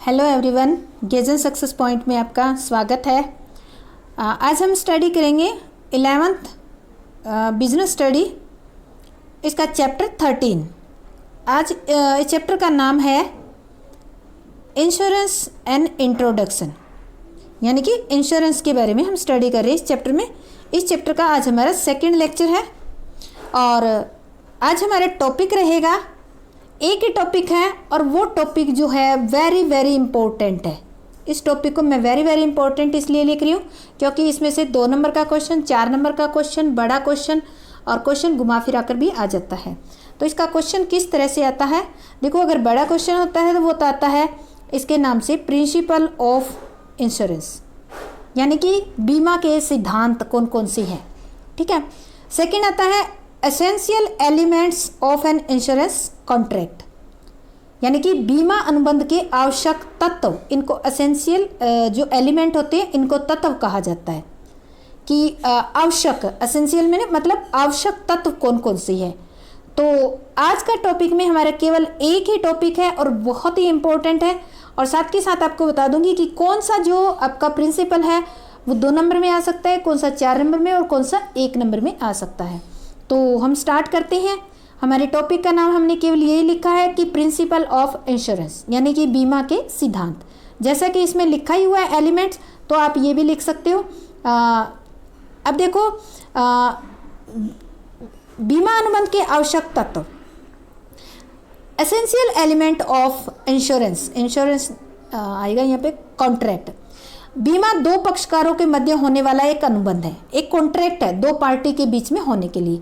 Hello everyone, गेजन success point में आपका स्वागत है। आज हम स्टडी करेंगे 11th बिजनेस स्टडी, इसका चैप्टर 13। आज इस चैप्टर का नाम है इंश्योरेंस एंड इंट्रोडक्शन, यानी कि इंश्योरेंस के बारे में हम स्टडी कर रहे हैं इस चैप्टर में। इस चैप्टर का आज हमारा सेकंड लेक्चर है और आज हमारा टॉपिक रहेगा, एक ही टॉपिक है और वो टॉपिक जो है वेरी वेरी इंपॉर्टेंट है। इस टॉपिक को मैं वेरी वेरी इंपॉर्टेंट इसलिए लिख रही हूँ क्योंकि इसमें से 2 नंबर का क्वेश्चन, 4 नंबर का क्वेश्चन, बड़ा क्वेश्चन और क्वेश्चन घुमा फिरा कर भी आ जाता है। तो इसका क्वेश्चन किस तरह से आता है, देखो, अगर बड़ा क्वेश्चन होता है तो वो आता है इसके नाम से प्रिंसिपल ऑफ इंश्योरेंस, यानी कि बीमा के सिद्धांत कौन कौन से हैं, ठीक है। सेकेंड आता है essential elements of an insurance contract, यानी कि बीमा अनुबंध के आवश्यक तत्व, इनको एसेंशियल जो एलिमेंट होते हैं इनको तत्व कहा जाता है कि आवश्यक, एसेंशियल में मतलब आवश्यक तत्व कौन कौन से हैं। तो आज का टॉपिक में हमारा केवल एक ही टॉपिक है और बहुत ही इम्पोर्टेंट है, और साथ के साथ आपको बता दूंगी कि कौन सा जो आपका प्रिंसिपल है वो 2 नंबर में आ सकता है, कौन सा 4 नंबर में और कौन सा 1 नंबर में आ सकता है। तो हम स्टार्ट करते हैं। हमारे टॉपिक का नाम हमने केवल यही लिखा है कि प्रिंसिपल ऑफ इंश्योरेंस, यानी कि बीमा के सिद्धांत। जैसा कि इसमें लिखा ही हुआ है एलिमेंट्स, तो आप ये भी लिख सकते हो। अब देखो, बीमा अनुबंध के आवश्यक तत्व, essential element of insurance, insurance आएगा यहाँ पे कॉन्ट्रैक्ट। बीमा 2 पक्षकारों के मध्य होने वाला एक अनुबंध है, एक कॉन्ट्रैक्ट है 2 पार्टी के बीच में होने के लिए।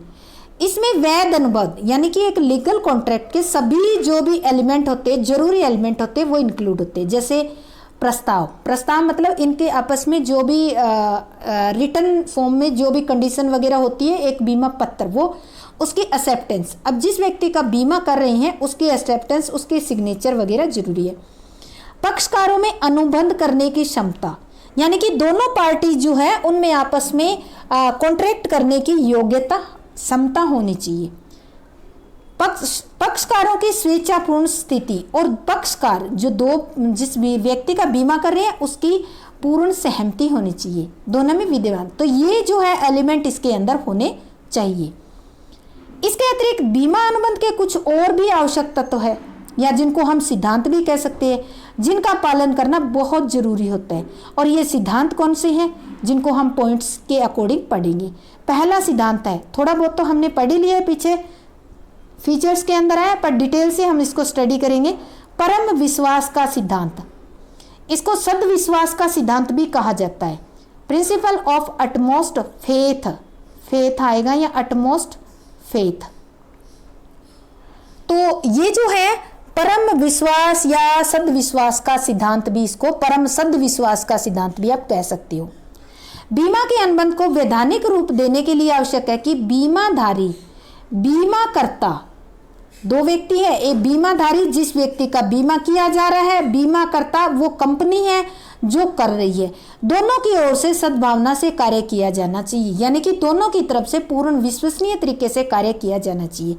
इसमें वैध अनुबंध, यानी कि एक लीगल कॉन्ट्रैक्ट के सभी जो भी एलिमेंट होते हैं, जरूरी एलिमेंट होते हैं, वो इंक्लूड होते हैं। जैसे प्रस्ताव मतलब इनके आपस में जो भी रिटन फॉर्म में जो भी कंडीशन वगैरह होती है, एक बीमा पत्र, वो उसकी एक्सेप्टेंस, अब जिस व्यक्ति का बीमा कर रहे हैं उसकी एक्सेप्टेंस, उसके सिग्नेचर वगैरह जरूरी है। पक्षकारों में अनुबंध करने की क्षमता, यानी कि दोनों पार्टी जो है उनमें आपस में कॉन्ट्रैक्ट करने की योग्यता, क्षमता होनी चाहिए। पक्षकारों की स्वेच्छापूर्ण स्थिति, और पक्षकार जो जिस भी व्यक्ति का बीमा कर रहे हैं उसकी पूर्ण सहमति होनी चाहिए, दोनों में विद्यमान। तो ये जो है एलिमेंट इसके अंदर होने चाहिए। इसके अतिरिक्त बीमा अनुबंध के कुछ और भी आवश्यक तत्व है, या जिनको हम सिद्धांत भी कह सकते हैं, जिनका पालन करना बहुत जरूरी होता है। और ये सिद्धांत कौन से हैं, जिनको हम पॉइंट्स के अकॉर्डिंग पढ़ेंगे। पहला सिद्धांत है, थोड़ा बहुत तो हमने पढ़ ही लिया है, पीछे फीचर्स के अंदर है, पर डिटेल से हम इसको स्टडी करेंगे। परम विश्वास का सिद्धांत, इसको सद्विश्वास का सिद्धांत भी कहा जाता है। Principle of utmost faith, faith आएगा या अटमोस्ट फेथ। तो ये जो है परम विश्वास या सद्विश्वास का सिद्धांत भी, इसको परम सद्विश्वास का सिद्धांत भी आप कह सकते हो। बीमा के अनुबंध को वैधानिक रूप देने के लिए आवश्यक है कि बीमाधारी, बीमाकर्ता, 2 व्यक्ति है, एक बीमाधारी जिस व्यक्ति का बीमा किया जा रहा है, बीमाकर्ता वो कंपनी है जो कर रही है, दोनों की ओर से सद्भावना से कार्य किया जाना चाहिए, यानी कि दोनों की तरफ से पूर्ण विश्वसनीय तरीके से कार्य किया जाना चाहिए।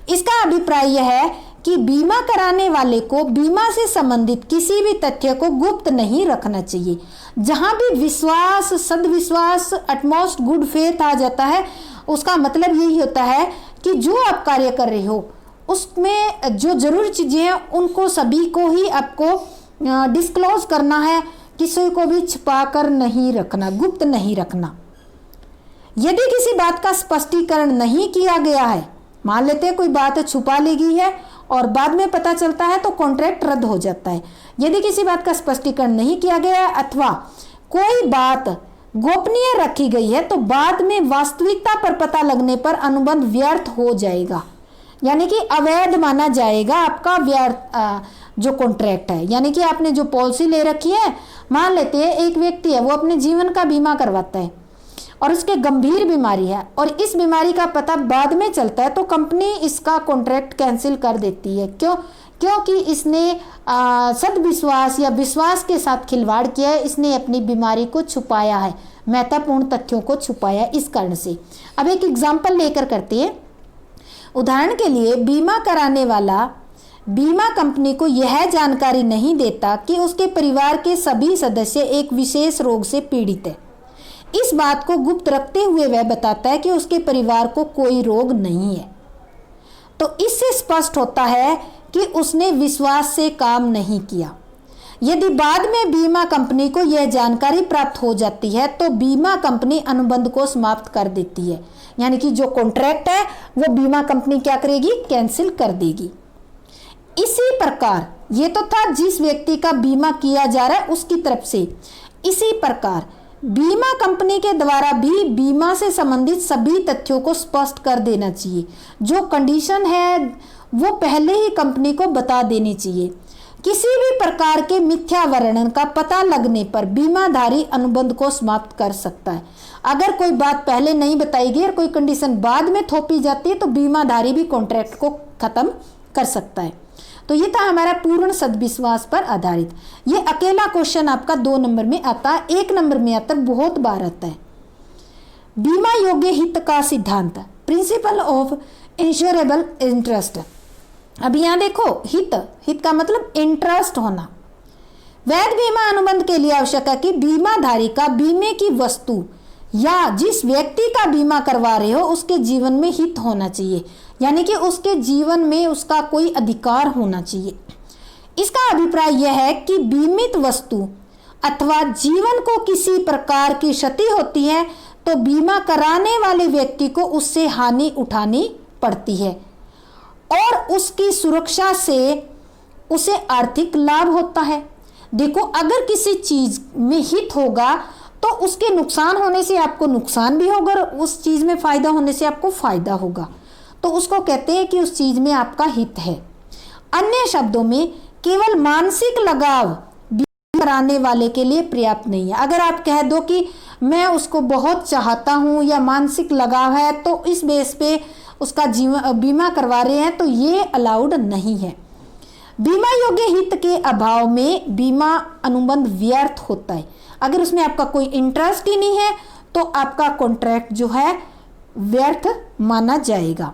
इसका अभिप्राय यह है कि बीमा कराने वाले को बीमा से संबंधित किसी भी तथ्य को गुप्त नहीं रखना चाहिए। जहां भी विश्वास, सद्विश्वास, अटमोस्ट गुड फेथ आ जाता है, उसका मतलब यही होता है कि जो आप कार्य कर रहे हो उसमें जो जरूरी चीजें हैं उनको सभी को ही आपको डिस्क्लोज करना है, किसी को भी छिपा कर नहीं रखना, गुप्त नहीं रखना। यदि किसी बात का स्पष्टीकरण नहीं किया गया है, मान लेते हैं कोई बात छुपा ली गई है और बाद में पता चलता है तो कॉन्ट्रैक्ट रद्द हो जाता है। यदि किसी बात का स्पष्टीकरण नहीं किया गया है अथवा कोई बात गोपनीय रखी गई है तो बाद में वास्तविकता पर पता लगने पर अनुबंध व्यर्थ हो जाएगा, यानी कि अवैध माना जाएगा आपका व्यर्थ जो कॉन्ट्रैक्ट है। यानी कि आपने जो पॉलिसी ले रखी है, मान लेते हैं एक व्यक्ति है वो अपने जीवन का बीमा करवाता है और उसके गंभीर बीमारी है और इस बीमारी का पता बाद में चलता है तो कंपनी इसका कॉन्ट्रैक्ट कैंसिल कर देती है। क्योंकि इसने सद्विश्वास या विश्वास के साथ खिलवाड़ किया है, इसने अपनी बीमारी को छुपाया है, महत्वपूर्ण तथ्यों को छुपाया इस कारण से। अब एक एग्जाम्पल लेकर करते हैं। उदाहरण के लिए बीमा कराने वाला बीमा कंपनी को यह जानकारी नहीं देता कि उसके परिवार के सभी सदस्य एक विशेष रोग से पीड़ित है। इस बात को गुप्त रखते हुए वह बताता है कि उसके परिवार को कोई रोग नहीं है। तो इससे स्पष्ट होता है कि उसने विश्वास से काम नहीं किया। यदि बाद में बीमा कंपनी को यह जानकारी प्राप्त हो जाती है तो बीमा कंपनी अनुबंध को समाप्त कर देती है, यानी कि जो कॉन्ट्रैक्ट है वो बीमा कंपनी क्या करेगी, कैंसिल कर देगी। इसी प्रकार ये तो था जिस व्यक्ति का बीमा किया जा रहा है उसकी तरफ से, इसी प्रकार बीमा कंपनी के द्वारा भी बीमा से संबंधित सभी तथ्यों को स्पष्ट कर देना चाहिए। जो कंडीशन है वो पहले ही कंपनी को बता देनी चाहिए। किसी भी प्रकार के मिथ्या वर्णन का पता लगने पर बीमाधारी अनुबंध को समाप्त कर सकता है। अगर कोई बात पहले नहीं बताई गई और कोई कंडीशन बाद में थोपी जाती है तो बीमाधारी भी कॉन्ट्रैक्ट को खत्म कर सकता है। तो ये था हमारा पूर्ण सद्विश्वास पर आधारित। ये अकेला क्वेश्चन आपका 2 नंबर में आता है, 1 नंबर में आता है, बहुत बार आता है। बीमा योग्य हित का सिद्धांत, प्रिंसिपल ऑफ इंश्योरेबल इंटरेस्ट। अब यहाँ देखो, हित का मतलब इंटरेस्ट होना। वैध बीमा अनुबंध के लिए आवश्यक है कि बीमाधारी का बीमे की वस्तु या जिस व्यक्ति का बीमा करवा रहे हो उसके जीवन में हित होना चाहिए, यानी कि उसके जीवन में उसका कोई अधिकार होना चाहिए। इसका अभिप्राय यह है कि बीमित वस्तु अथवा जीवन को किसी प्रकार की क्षति होती है तो बीमा कराने वाले व्यक्ति को उससे हानि उठानी पड़ती है और उसकी सुरक्षा से उसे आर्थिक लाभ होता है। देखो, अगर किसी चीज में हित होगा तो उसके नुकसान होने से आपको नुकसान भी होगा और उस चीज में फायदा होने से आपको फायदा होगा, तो उसको कहते हैं कि उस चीज में आपका हित है। अन्य शब्दों में केवल मानसिक लगाव बीमा कराने वाले के लिए पर्याप्त नहीं है। अगर आप कह दो कि मैं उसको बहुत चाहता हूं या मानसिक लगाव है तो इस बेस पे उसका बीमा करवा रहे हैं तो ये अलाउड नहीं है। बीमा योग्य हित के अभाव में बीमा अनुबंध व्यर्थ होता है। अगर उसमें आपका कोई इंटरेस्ट ही नहीं है तो आपका कॉन्ट्रैक्ट जो है व्यर्थ माना जाएगा।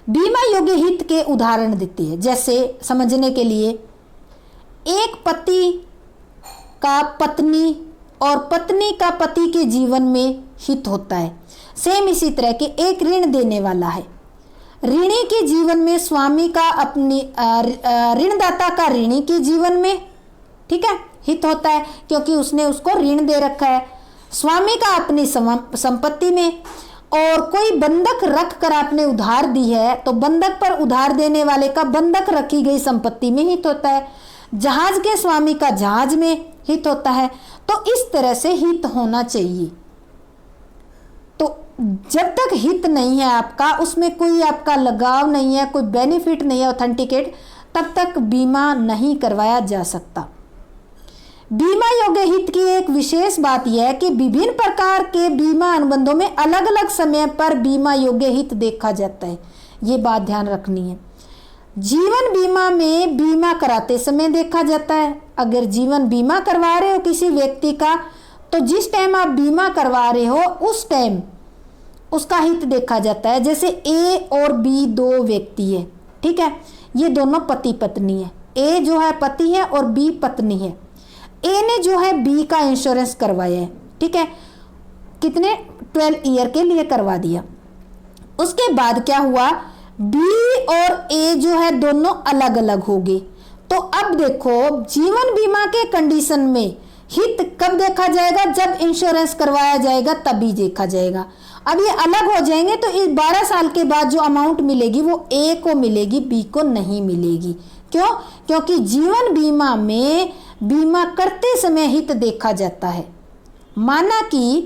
बीमा योग्य हित के उदाहरण देते हैं, जैसे समझने के लिए एक पति का पत्नी और पत्नी का पति के जीवन में हित होता है। सेम इसी तरह के एक ऋण देने वाला है, ऋणी के जीवन में स्वामी का अपनी ऋणदाता का ऋणी के जीवन में, ठीक है, हित होता है क्योंकि उसने उसको ऋण दे रखा है। स्वामी का अपनी संपत्ति में, और कोई बंधक रख कर आपने उधार दी है तो बंधक पर उधार देने वाले का बंधक रखी गई संपत्ति में हित होता है। जहाज के स्वामी का जहाज में हित होता है। तो इस तरह से हित होना चाहिए। तो जब तक हित नहीं है आपका, उसमें कोई आपका लगाव नहीं है, कोई बेनिफिट नहीं है ऑथेंटिकेट, तब तक बीमा नहीं करवाया जा सकता। बीमा योग्य हित की एक विशेष बात यह है कि विभिन्न प्रकार के बीमा अनुबंधों में अलग अलग समय पर बीमा योग्य हित देखा जाता है। ये बात ध्यान रखनी है। जीवन बीमा में बीमा कराते समय देखा जाता है। अगर जीवन बीमा करवा रहे हो किसी व्यक्ति का तो जिस टाइम आप बीमा करवा रहे हो उस टाइम उसका हित देखा जाता है। जैसे ए और बी 2 व्यक्ति है, ठीक है, ये दोनों पति पत्नी है। ए जो है पति है और बी पत्नी है। ए ने जो है बी का इंश्योरेंस करवाया है, ठीक है, कितने 12 ईयर के लिए करवा दिया। उसके बाद क्या हुआ, बी और ए जो है दोनों अलग अलग हो गए। तो अब देखो, जीवन बीमा के कंडीशन में हित कब देखा जाएगा, जब इंश्योरेंस करवाया जाएगा तभी देखा जाएगा। अब ये अलग हो जाएंगे तो इस 12 साल के बाद जो अमाउंट मिलेगी वो ए को मिलेगी, बी को नहीं मिलेगी। क्यों? क्योंकि जीवन बीमा में बीमा करते समय हित देखा जाता है। माना कि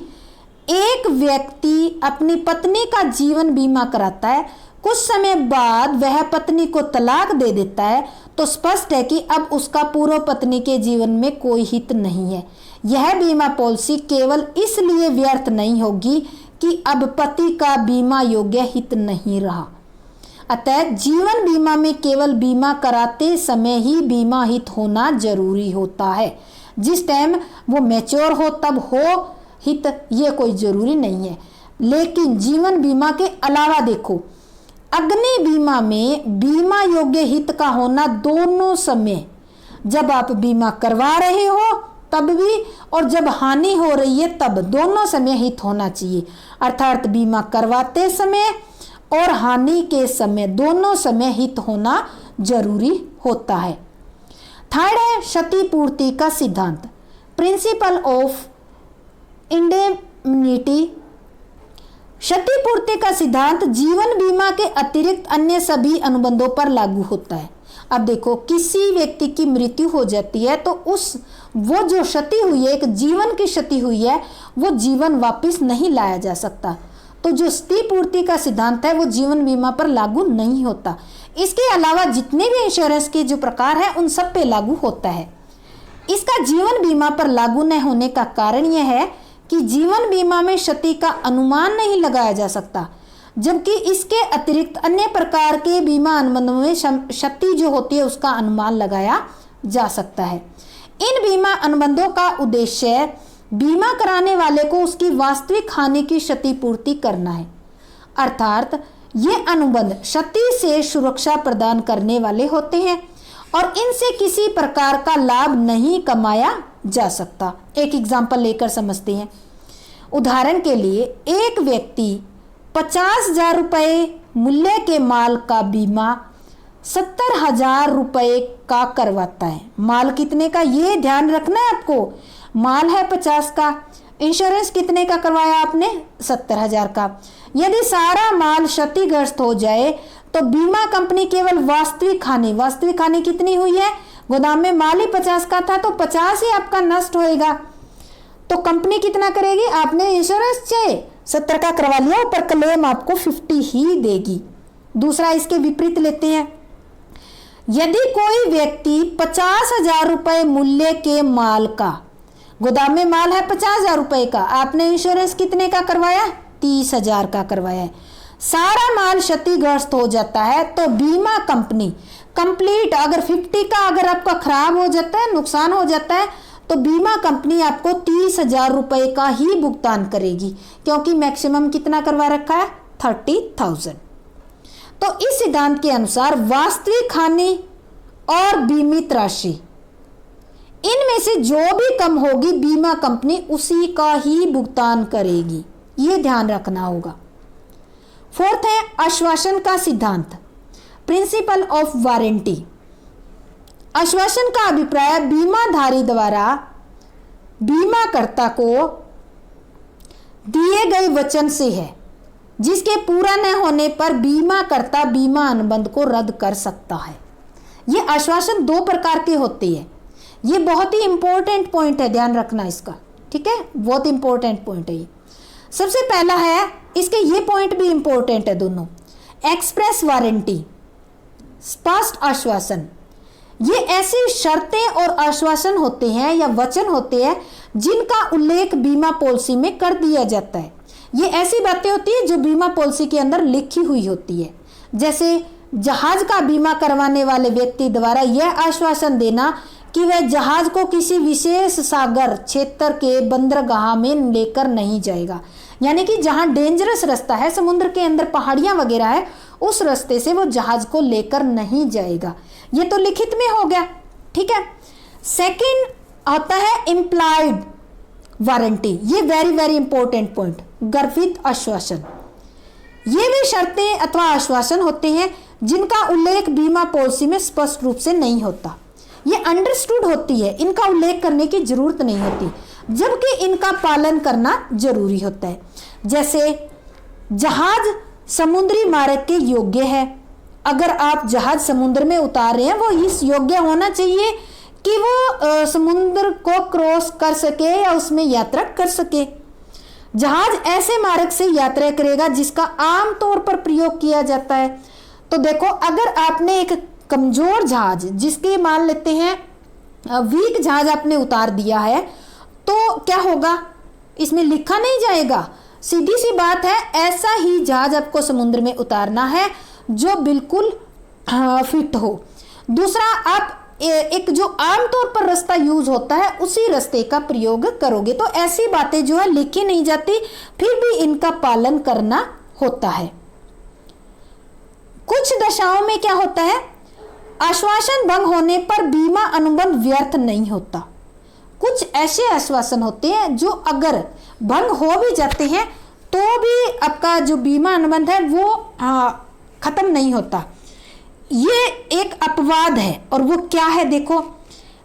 एक व्यक्ति अपनी पत्नी का जीवन बीमा कराता है, कुछ समय बाद वह पत्नी को तलाक दे देता है, तो स्पष्ट है कि अब उसका पूर्व पत्नी के जीवन में कोई हित नहीं है। यह बीमा पॉलिसी केवल इसलिए व्यर्थ नहीं होगी कि अब पति का बीमा योग्य हित नहीं रहा। अतः जीवन बीमा में केवल बीमा कराते समय ही बीमा हित होना जरूरी होता है। जिस टाइम वो मैच्योर हो तब हो हित, ये कोई जरूरी नहीं है। लेकिन जीवन बीमा के अलावा देखो, अग्नि बीमा में बीमा योग्य हित का होना दोनों समय, जब आप बीमा करवा रहे हो तब भी और जब हानि हो रही है तब, दोनों समय हित होना चाहिए। अर्थात बीमा करवाते समय और हानि के समय, दोनों समय हित होना जरूरी होता है। थर्ड है क्षतिपूर्ति का सिद्धांत, प्रिंसिपल ऑफ इंडेमनिटी। क्षतिपूर्ति का सिद्धांत जीवन बीमा के अतिरिक्त अन्य सभी अनुबंधों पर लागू होता है। अब देखो, किसी व्यक्ति की मृत्यु हो जाती है तो वो जो क्षति हुई है, एक जीवन की क्षति हुई है, वो जीवन वापस नहीं लाया जा सकता। तो जो क्षतिपूर्ति का सिद्धांत है वो जीवन बीमा पर लागू नहीं होता। इसके अलावा जितने भी इंश्योरेंस के जो प्रकार है उन सब पे लागू होता है। इसका जीवन बीमा पर लागू न होने का कारण यह है कि जीवन बीमा में क्षति का अनुमान नहीं लगाया जा सकता, जबकि इसके अतिरिक्त अन्य प्रकार के बीमा अनुबंधों में क्षति जो होती है उसका अनुमान लगाया जा सकता है। इन बीमा अनुबंधों का उद्देश्य बीमा कराने वाले को उसकी वास्तविक हानि की क्षतिपूर्ति करना है। अर्थात ये अनुबंध क्षति से सुरक्षा प्रदान करने वाले होते हैं और इनसे किसी प्रकार का लाभ नहीं कमाया जा सकता। एक एग्जाम्पल लेकर समझते हैं। उदाहरण के लिए, एक व्यक्ति 50,000 रुपये मूल्य के माल का बीमा 70,000 रुपये का करवाता है। माल कितने का, ये ध्यान रखना है आपको। माल है 50 का, इंश्योरेंस कितने का करवाया आपने, 70,000 का। यदि सारा माल क्षतिग्रस्त हो जाए तो बीमा कंपनी केवल वास्तविक हानि कितनी हुई है, गोदाम में माल ही 50 का था तो 50 ही आपका नष्ट होएगा, तो कंपनी कितना करेगी, आपने इंश्योरेंस चाहिए 70 का करवा लिया, ऊपर क्लेम आपको 50 ही देगी। दूसरा इसके विपरीत लेते हैं। यदि कोई व्यक्ति 50,000 रुपये मूल्य के माल का, गोदाम में माल है 50,000 रुपये का, आपने इंश्योरेंस कितने का करवाया, 30,000 का करवाया है, सारा माल क्षतिग्रस्त हो जाता है तो बीमा कंपनी कंप्लीट, अगर 50 का अगर आपका खराब हो जाता है, नुकसान हो जाता है, तो बीमा कंपनी आपको 30,000 रुपये का ही भुगतान करेगी, क्योंकि मैक्सिमम कितना करवा रखा है, 30,000। तो इस सिद्धांत के अनुसार वास्तविक हानि और बीमित राशि, इनमें से जो भी कम होगी बीमा कंपनी उसी का ही भुगतान करेगी, ये ध्यान रखना होगा। फोर्थ है आश्वासन का सिद्धांत, प्रिंसिपल ऑफ वारंटी। आश्वासन का अभिप्राय बीमाधारी द्वारा बीमाकर्ता को दिए गए वचन से है, जिसके पूरा न होने पर बीमाकर्ता बीमा अनुबंध को रद्द कर सकता है। ये आश्वासन दो प्रकार के होते हैं। ये बहुत ही इंपॉर्टेंट पॉइंट है, ध्यान रखना इसका, ठीक है, बहुत इंपॉर्टेंट पॉइंट है ये। सबसे पहला है, इसके ये पॉइंट भी इंपॉर्टेंट है दोनों, एक्सप्रेस वारंटी, स्पष्ट आश्वासन। ये ऐसी शर्तें और आश्वासन होते हैं या वचन होते हैं जिनका उल्लेख बीमा पॉलिसी में कर दिया जाता है। ये ऐसी बातें होती है जो बीमा पॉलिसी के अंदर लिखी हुई होती है। जैसे जहाज का बीमा करवाने वाले व्यक्ति द्वारा यह आश्वासन देना कि वह जहाज को किसी विशेष सागर क्षेत्र के बंदरगाह में लेकर नहीं जाएगा, यानी कि जहां डेंजरस रास्ता है, समुद्र के अंदर पहाड़ियां वगैरह है, उस रास्ते से वो जहाज को लेकर नहीं जाएगा। ये तो लिखित में हो गया, ठीक है। सेकंड आता है इम्प्लाइड वारंटी। ये वेरी वेरी इंपॉर्टेंट पॉइंट, गर्भित आश्वासन। ये भी शर्तें अथवा आश्वासन होते हैं जिनका उल्लेख बीमा पॉलिसी में स्पष्ट रूप से नहीं होता। ये अंडरस्टूड होती है, इनका उल्लेख करने की जरूरत नहीं होती, जबकि इनका पालन करना जरूरी होता है। जैसे जहाज समुद्री मार्ग के योग्य है, अगर आप जहाज समुद्र में उतार रहे हैं वो इस योग्य होना चाहिए कि वो समुद्र को क्रॉस कर सके या उसमें यात्रा कर सके। जहाज ऐसे मार्ग से यात्रा करेगा जिसका आम तौर पर प्रयोग किया जाता है। तो देखो, अगर आपने एक कमजोर जहाज, जिसके मान लेते हैं वीक जहाज आपने उतार दिया है, तो क्या होगा, इसमें लिखा नहीं जाएगा। सीधी सी बात है, ऐसा ही जहाज आपको समुद्र में उतारना है जो बिल्कुल फिट हो। दूसरा, आप एक जो आमतौर पर रास्ता यूज होता है उसी रास्ते का प्रयोग करोगे। तो ऐसी बातें जो है लिखी नहीं जाती, फिर भी इनका पालन करना होता है। दशाओं में क्या होता है, आश्वासन भंग होने पर बीमा अनुबंध व्यर्थ नहीं होता। कुछ ऐसे आश्वासन होते हैं जो अगर भंग हो भी जाते हैं तो भी आपका जो बीमा अनुबंध है वो खत्म नहीं होता। ये एक अपवाद है, और वो क्या है, देखो,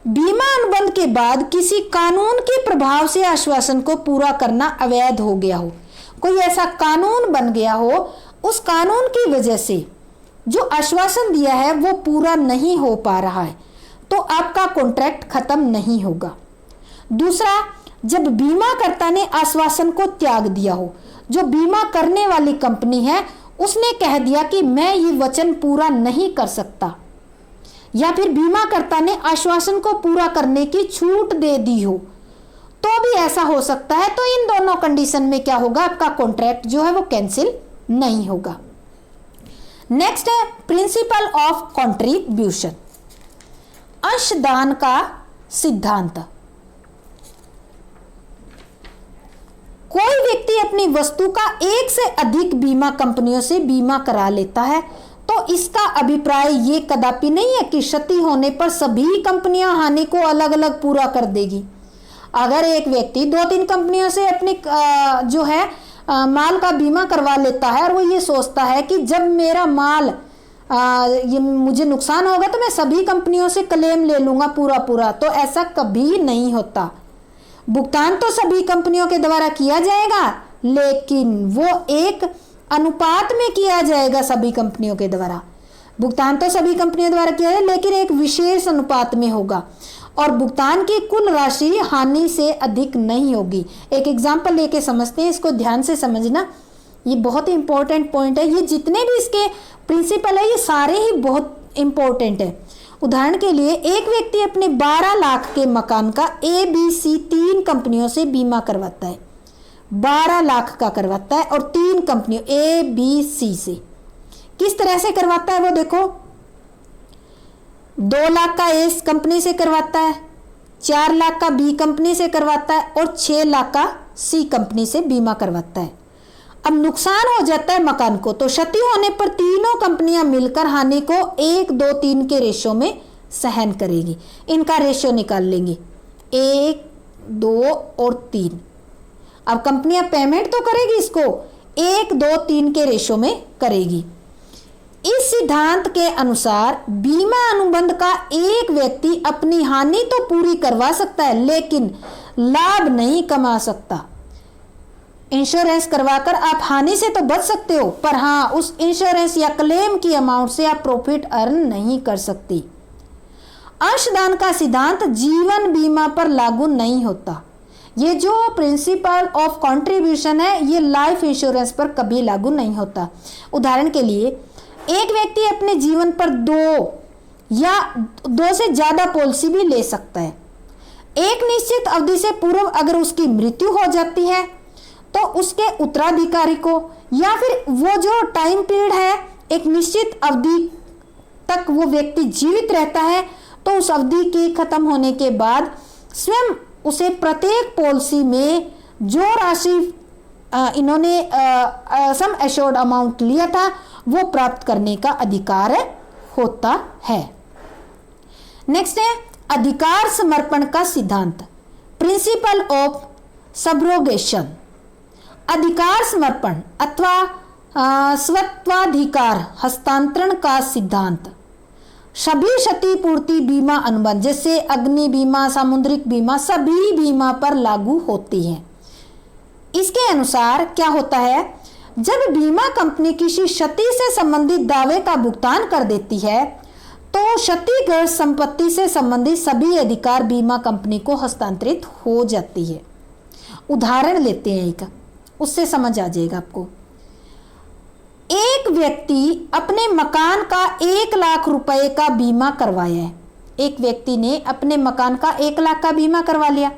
बीमा अनुबंध के बाद किसी कानून के प्रभाव से आश्वासन को पूरा करना अवैध हो गया हो, कोई ऐसा कानून बन गया हो, उस कानून की वजह से जो आश्वासन दिया है वो पूरा नहीं हो पा रहा है, तो आपका कॉन्ट्रैक्ट खत्म नहीं होगा। दूसरा, जब बीमाकर्ता ने आश्वासन को त्याग दिया हो, जो बीमा करने वाली कंपनी है उसने कह दिया कि मैं ये वचन पूरा नहीं कर सकता, या फिर बीमाकर्ता ने आश्वासन को पूरा करने की छूट दे दी हो, तो भी ऐसा हो सकता है। तो इन दोनों कंडीशन में क्या होगा, आपका कॉन्ट्रैक्ट जो है वो कैंसिल नहीं होगा। नेक्स्ट है प्रिंसिपल ऑफ कंट्रीब्यूशन, अंशदान का सिद्धांत। कोई व्यक्ति अपनी वस्तु का एक से अधिक बीमा कंपनियों से बीमा करा लेता है तो इसका अभिप्राय ये कदापि नहीं है कि क्षति होने पर सभी कंपनियां हानि को अलग अलग पूरा कर देगी। अगर एक व्यक्ति 2-3 कंपनियों से अपनी जो है माल का बीमा करवा लेता है और वो ये सोचता है कि जब मेरा माल ये मुझे नुकसान होगा तो मैं सभी कंपनियों से क्लेम ले लूँगा पूरा, तो ऐसा कभी नहीं होता। भुगतान तो सभी कंपनियों के द्वारा किया जाएगा, लेकिन वो एक अनुपात में किया जाएगा। सभी कंपनियों के द्वारा भुगतान तो सभी कंपनियों द्वारा किया जाएगा, लेकिन एक विशेष अनुपात में होगा, और भुगतान की कुल राशि हानि से अधिक नहीं होगी। एक एग्जाम्पल लेके समझते हैं, इसको ध्यान से समझना, ये बहुत ही इंपॉर्टेंट पॉइंट है। ये जितने भी इसके प्रिंसिपल है ये सारे ही बहुत इंपॉर्टेंट है। उदाहरण के लिए, एक व्यक्ति अपने 12 लाख के मकान का ABC 3 कंपनियों से बीमा करवाता है, 12 लाख का करवाता है, और 3 कंपनियों ABC से। किस तरह से करवाता है वो देखो, 2 लाख का A कंपनी से करवाता है, 4 लाख का B कंपनी से करवाता है, और 6 लाख का C कंपनी से बीमा करवाता है। अब नुकसान हो जाता है मकान को, तो क्षति होने पर तीनों कंपनियां मिलकर हानि को 1, 2, 3 के रेशो में सहन करेगी। इनका रेशो निकाल लेंगे, 1, 2 और 3। अब कंपनियां पेमेंट तो करेगी इसको 1, 2, 3 के रेशो में करेगी। इस सिद्धांत के अनुसार बीमा अनुबंध का एक व्यक्ति अपनी हानि तो पूरी करवा सकता है, लेकिन लाभ नहीं कमा सकता। इंश्योरेंस करवाकर आप हानि से तो बच सकते हो, पर हाँ, उस इंश्योरेंस या क्लेम की अमाउंट से आप प्रॉफिट अर्न नहीं कर सकती। अंशदान का सिद्धांत जीवन बीमा पर लागू नहीं होता। ये जो प्रिंसिपल ऑफ कंट्रीब्यूशन है ये लाइफ इंश्योरेंस पर कभी लागू नहीं होता। उदाहरण के लिए, एक व्यक्ति अपने जीवन पर 2 या 2 से ज्यादा पॉलिसी भी ले सकता है। एक निश्चित अवधि से पूर्व अगर उसकी मृत्यु हो जाती है तो उसके उत्तराधिकारी को, या फिर वो जो टाइम पीरियड है एक निश्चित अवधि तक वो व्यक्ति जीवित रहता है, तो उस अवधि के खत्म होने के बाद स्वयं उसे प्रत्येक पॉलिसी में जो राशि इन्होंने सम एश्योर्ड अमाउंट लिया था वो प्राप्त करने का अधिकार होता है। नेक्स्ट है अधिकार समर्पण का सिद्धांत, प्रिंसिपल ऑफ सब्रोगेशन। अधिकार समर्पण अथवा स्वत्वाधिकार हस्तांतरण का सिद्धांत सभी क्षतिपूर्ति बीमा अनुबंध जैसे अग्नि बीमा, सामुद्रिक बीमा, सभी बीमा पर लागू होती हैं। इसके अनुसार क्या होता है, जब बीमा कंपनी किसी क्षति से संबंधित दावे का भुगतान कर देती है तो क्षतिग्रस्त संपत्ति से संबंधित सभी अधिकार बीमा कंपनी को हस्तांतरित हो जाती है। उदाहरण लेते हैं एक, उससे समझ आ जाएगा आपको। एक व्यक्ति अपने मकान का 1 लाख रुपए का बीमा करवाया है। एक व्यक्ति ने अपने मकान का 1 लाख का बीमा करवा लिया।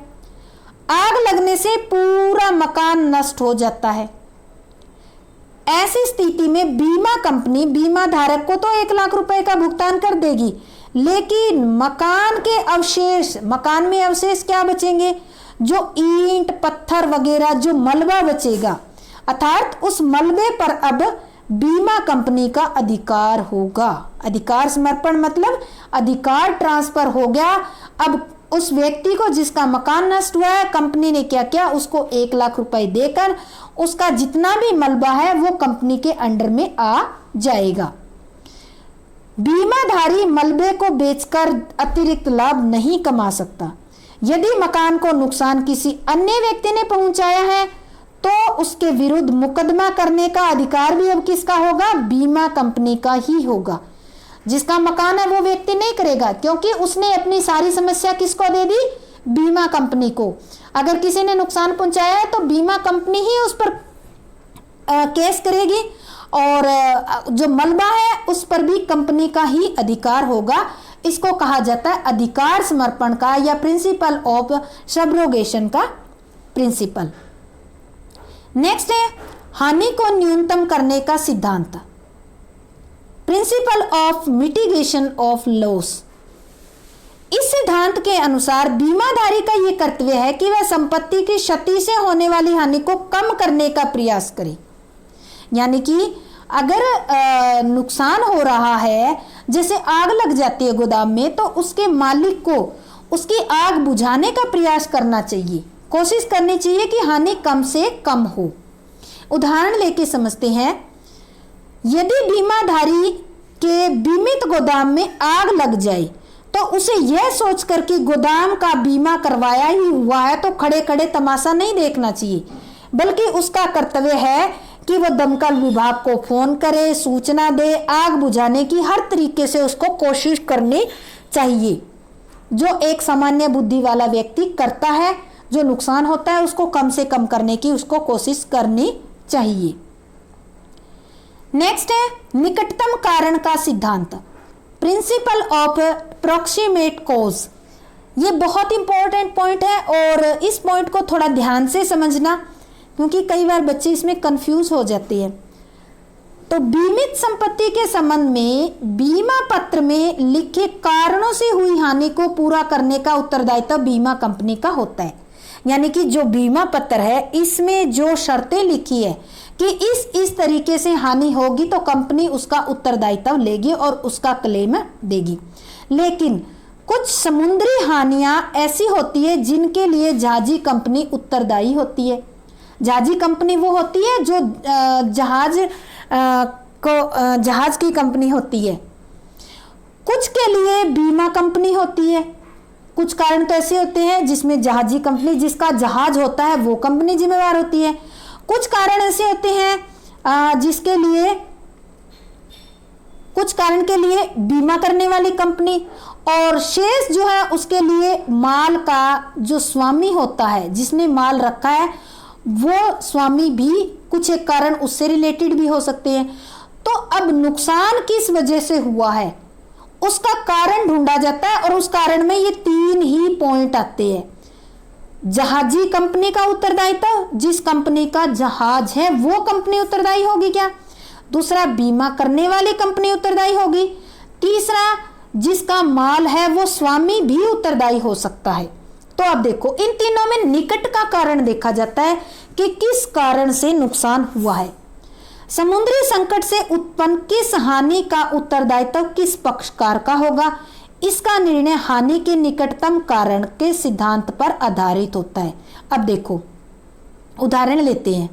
आग लगने से पूरा मकान नष्ट हो जाता है। ऐसी स्थिति में बीमा कंपनी बीमा धारक को तो 1 लाख रुपए का भुगतान कर देगी, लेकिन मकान के अवशेष, मकान में अवशेष क्या बचेंगे, जो ईंट, पत्थर वगैरह जो मलबा बचेगा, अर्थात उस मलबे पर अब बीमा कंपनी का अधिकार होगा। अधिकार समर्पण मतलब अधिकार ट्रांसफर हो गया। अब उस व्यक्ति को जिसका मकान नष्ट हुआ है, कंपनी ने क्या किया, उसको 1 लाख रुपए देकर उसका जितना भी मलबा है वो कंपनी के अंडर में आ जाएगा। बीमाधारी मलबे को बेचकर अतिरिक्त लाभ नहीं कमा सकता। यदि मकान को नुकसान किसी अन्य व्यक्ति ने पहुंचाया है तो उसके विरुद्ध मुकदमा करने का अधिकार भी अब किसका होगा, बीमा कंपनी का ही होगा। जिसका मकान है वो व्यक्ति नहीं करेगा, क्योंकि उसने अपनी सारी समस्या किसको दे दी, बीमा कंपनी को। अगर किसी ने नुकसान पहुंचाया है तो बीमा कंपनी ही उस पर केस करेगी, और जो मलबा है उस पर भी कंपनी का ही अधिकार होगा। इसको कहा जाता है अधिकार समर्पण का या प्रिंसिपल ऑफ सब्रोगेशन का प्रिंसिपल। नेक्स्ट है हानि को न्यूनतम करने का सिद्धांत, principle of mitigation of loss. इस सिद्धांत के अनुसार बीमाधारी का यह कर्तव्य है कि वह संपत्ति की क्षति से होने वाली हानि को कम करने का प्रयास करे। यानी कि अगर नुकसान हो रहा है, जैसे आग लग जाती है गोदाम में, तो उसके मालिक को उसकी आग बुझाने का प्रयास करना चाहिए, कोशिश करनी चाहिए कि हानि कम से कम हो। उदाहरण लेके समझते हैं। यदि बीमाधारी के बीमित गोदाम में आग लग जाए तो उसे यह सोचकर कि गोदाम का बीमा करवाया ही हुआ है तो खड़े खड़े तमाशा नहीं देखना चाहिए, बल्कि उसका कर्तव्य है कि वह दमकल विभाग को फोन करे, सूचना दे, आग बुझाने की हर तरीके से उसको कोशिश करनी चाहिए, जो एक सामान्य बुद्धि वाला व्यक्ति करता है। जो नुकसान होता है उसको कम से कम करने की उसको कोशिश करनी चाहिए। नेक्स्ट है निकटतम कारण का सिद्धांत, प्रिंसिपल ऑफ प्रॉक्सिमेट कॉज। ये बहुत इंपॉर्टेंट पॉइंट है और इस पॉइंट को थोड़ा ध्यान से समझना, क्योंकि कई बार बच्चे इसमें कंफ्यूज हो जाते हैं। तो बीमित संपत्ति के संबंध में बीमा पत्र में लिखे कारणों से हुई हानि को पूरा करने का उत्तरदायित्व बीमा कंपनी का होता है। यानी कि जो बीमा पत्र है इसमें जो शर्तें लिखी है कि इस तरीके से हानि होगी तो कंपनी उसका उत्तरदायित्व लेगी और उसका क्लेम देगी। लेकिन कुछ समुद्री हानियां ऐसी होती है जिनके लिए जहाजी कंपनी उत्तरदायी होती है। जहाजी कंपनी वो होती है जो जहाज की कंपनी होती है। कुछ के लिए बीमा कंपनी होती है। कुछ कारण तो ऐसे होते हैं जिसमें जहाजी कंपनी, जिसका जहाज होता है वो कंपनी जिम्मेवार होती है। कुछ कारण ऐसे होते हैं जिसके लिए, कुछ कारण के लिए बीमा करने वाली कंपनी, और शेष जो है उसके लिए माल का जो स्वामी होता है, जिसने माल रखा है, वो स्वामी भी कुछ एक कारण उससे रिलेटेड भी हो सकते हैं। तो अब नुकसान किस वजह से हुआ है उसका कारण ढूंढा जाता है, और उस कारण में ये 3 ही पॉइंट आते हैं। जहाजी कंपनी का उत्तरदायित्व, जिस कंपनी का जहाज है वो कंपनी उत्तरदायी होगी क्या। दूसरा, बीमा करने वाली कंपनी उत्तरदायी होगी। तीसरा, जिसका माल है वो स्वामी भी उत्तरदायी हो सकता है। तो अब देखो इन तीनों में निकट का कारण देखा जाता है कि किस कारण से नुकसान हुआ है। समुद्री संकट से उत्पन्न किस हानि का उत्तरदायित्व किस पक्षकार का होगा, इसका निर्णय हानि के निकटतम कारण के सिद्धांत पर आधारित होता है। अब देखो उदाहरण लेते हैं।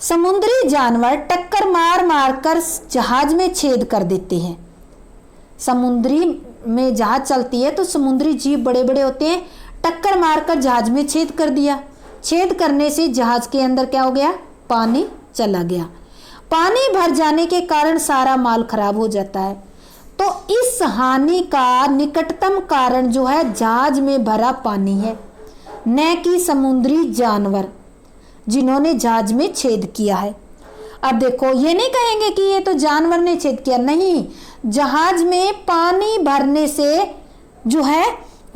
समुद्री जानवर टक्कर मार मार कर जहाज में छेद कर देते हैं। समुद्री में जहाज चलती है तो समुद्री जीव बड़े बड़े होते हैं, टक्कर मारकर जहाज में छेद कर दिया। छेद करने से जहाज के अंदर क्या हो गया, पानी चला गया। पानी भर जाने के कारण सारा माल खराब हो जाता है। तो इस हानि का निकटतम कारण जो है जहाज में भरा पानी है, न कि समुद्री जानवर जिन्होंने जहाज में छेद किया है। अब देखो ये नहीं कहेंगे कि ये तो जानवर ने छेद किया, नहीं, जहाज में पानी भरने से जो है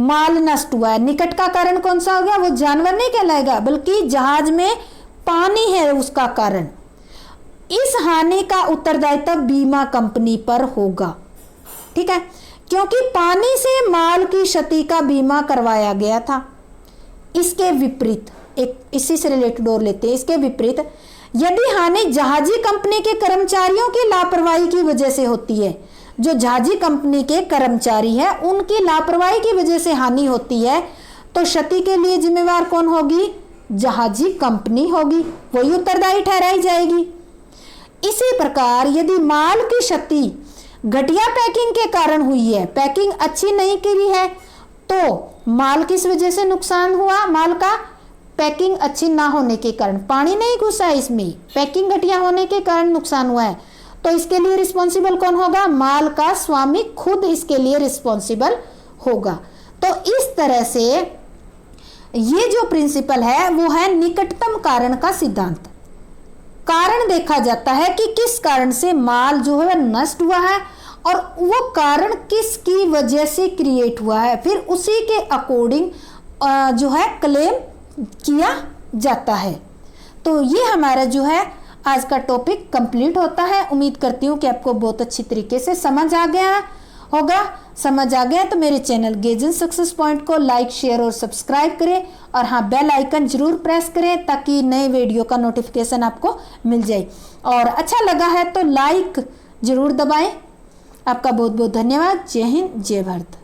माल नष्ट हुआ है। निकट का कारण कौन सा हो गया, वो जानवर नहीं कहलाएगा, बल्कि जहाज में पानी है उसका कारण। इस हानि का उत्तरदायित्व बीमा कंपनी पर होगा, ठीक है, क्योंकि पानी से माल की क्षति का बीमा करवाया गया था। इसके विपरीत एक इसी से रिलेटेड और लेते हैं। इसके विपरीत यदि हानि जहाजी कंपनी के कर्मचारियों की लापरवाही की वजह से होती है, जो जहाजी कंपनी के कर्मचारी हैं उनकी लापरवाही की वजह से हानि होती है, तो क्षति के लिए जिम्मेवार कौन होगी? जहाजी कंपनी होगी, वही उत्तरदायी ठहराई जाएगी। इसी प्रकार यदि माल की क्षति घटिया पैकिंग के कारण हुई है, पैकिंग अच्छी नहीं करी है, तो माल किस वजह से नुकसान हुआ? माल का पैकिंग अच्छी ना होने के कारण, पानी नहीं घुसा इसमें, पैकिंग घटिया होने के कारण नुकसान हुआ है, तो इसके लिए रिस्पॉन्सिबल कौन होगा? माल का स्वामी खुद इसके लिए रिस्पॉन्सिबल होगा। तो इस तरह से ये जो प्रिंसिपल है वो है निकटतम कारण का सिद्धांत। कारण देखा जाता है कि किस कारण से माल जो है नष्ट हुआ है और वो कारण किसकी वजह से क्रिएट हुआ है, फिर उसी के अकॉर्डिंग जो है क्लेम किया जाता है। तो ये हमारा जो है आज का टॉपिक कंप्लीट होता है। उम्मीद करती हूँ कि आपको बहुत अच्छी तरीके से समझ आ गया होगा। समझ आ गया तो मेरे चैनल गेज सक्सेस पॉइंट को लाइक, शेयर और सब्सक्राइब करें, और हाँ, बेल आइकन जरूर प्रेस करें ताकि नए वीडियो का नोटिफिकेशन आपको मिल जाए। और अच्छा लगा है तो लाइक जरूर दबाएं। आपका बहुत बहुत धन्यवाद। जय हिंद, जय भारत।